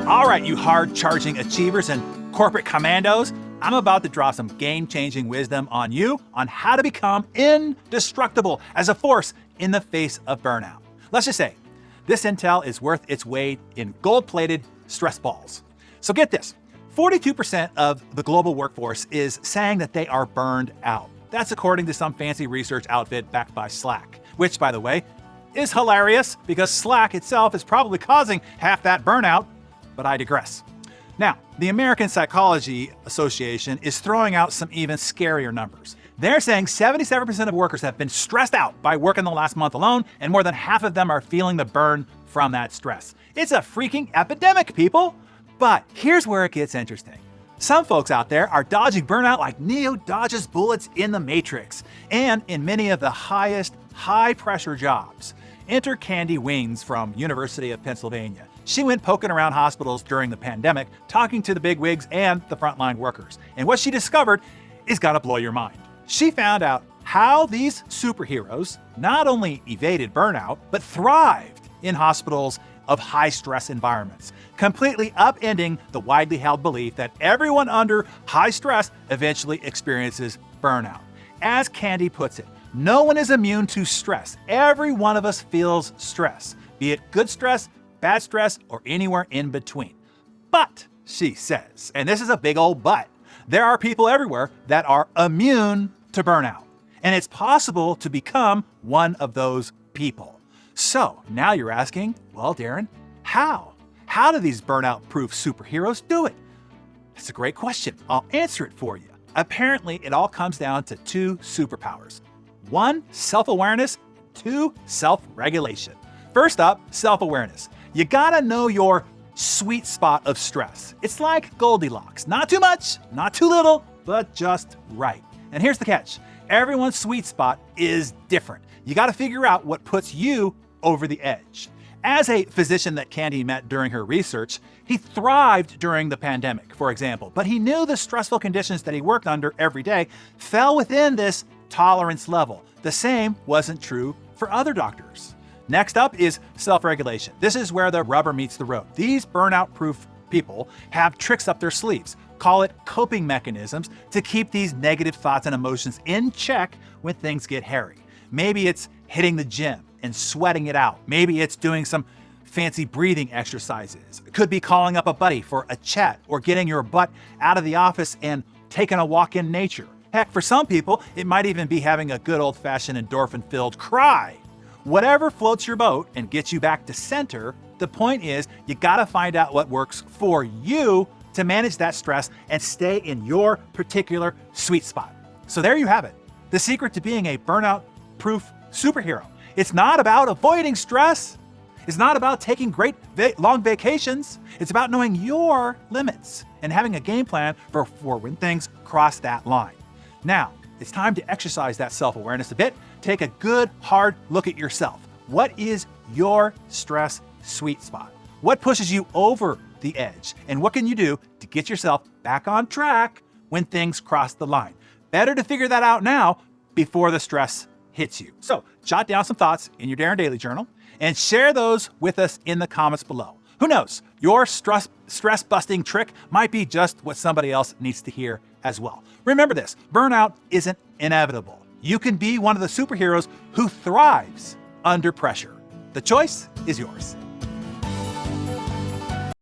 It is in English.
All right, you hard-charging achievers and corporate commandos, I'm about to drop some game-changing wisdom on you on how to become indestructible as a force in the face of burnout. Let's just say, this intel is worth its weight in gold-plated stress balls. So get this, 42% of the global workforce is saying that they are burned out. That's according to some fancy research outfit backed by Slack, which, by the way, is hilarious because Slack itself is probably causing half that burnout, but I digress. Now, the American Psychology Association is throwing out some even scarier numbers. They're saying 77% of workers have been stressed out by work in the last month alone, and more than half of them are feeling the burn from that stress. It's a freaking epidemic, people! But here's where it gets interesting. Some folks out there are dodging burnout like Neo dodges bullets in the Matrix, and in many of the highest high-pressure jobs. Enter Candy Wings from University of Pennsylvania. She went poking around hospitals during the pandemic, talking to the bigwigs and the frontline workers. And what she discovered is gonna blow your mind. She found out how these superheroes not only evaded burnout, but thrived in hospitals of high-stress environments, completely upending the widely held belief that everyone under high stress eventually experiences burnout. As Candy puts it, no one is immune to stress. Every one of us feels stress, be it good stress, bad stress, or anywhere in between. But, she says, and this is a big old but, there are people everywhere that are immune to burnout. And it's possible to become one of those people. So, now you're asking, well, Darren, how? How do these burnout-proof superheroes do it? It's a great question. I'll answer it for you. Apparently, it all comes down to two superpowers. One, self-awareness. Two, self-regulation. First up, self-awareness. You gotta know your sweet spot of stress. It's like Goldilocks. Not too much, not too little, but just right. And here's the catch. Everyone's sweet spot is different. You gotta figure out what puts you over the edge. As a physician that Candy met during her research, he thrived during the pandemic, for example, but he knew the stressful conditions that he worked under every day fell within this tolerance level. The same wasn't true for other doctors. Next up is self-regulation. This is where the rubber meets the road. These burnout-proof people have tricks up their sleeves. Call it coping mechanisms to keep these negative thoughts and emotions in check when things get hairy. Maybe it's hitting the gym and sweating it out. Maybe it's doing some fancy breathing exercises. It could be calling up a buddy for a chat or getting your butt out of the office and taking a walk in nature. Heck, for some people, it might even be having a good old-fashioned endorphin-filled cry. Whatever floats your boat and gets you back to center, the point is you gotta find out what works for you to manage that stress and stay in your particular sweet spot. So there you have it. The secret to being a burnout-proof superhero. It's not about avoiding stress. It's not about taking great long vacations. It's about knowing your limits and having a game plan for when things cross that line. Now, it's time to exercise that self-awareness a bit. Take a good, hard look at yourself. What is your stress sweet spot? What pushes you over the edge? And what can you do to get yourself back on track when things cross the line? Better to figure that out now before the stress hits you. So, jot down some thoughts in your Darren Daily Journal and share those with us in the comments below. Who knows? Your stress-busting trick might be just what somebody else needs to hear as well. Remember this, burnout isn't inevitable. You can be one of the superheroes who thrives under pressure. The choice is yours.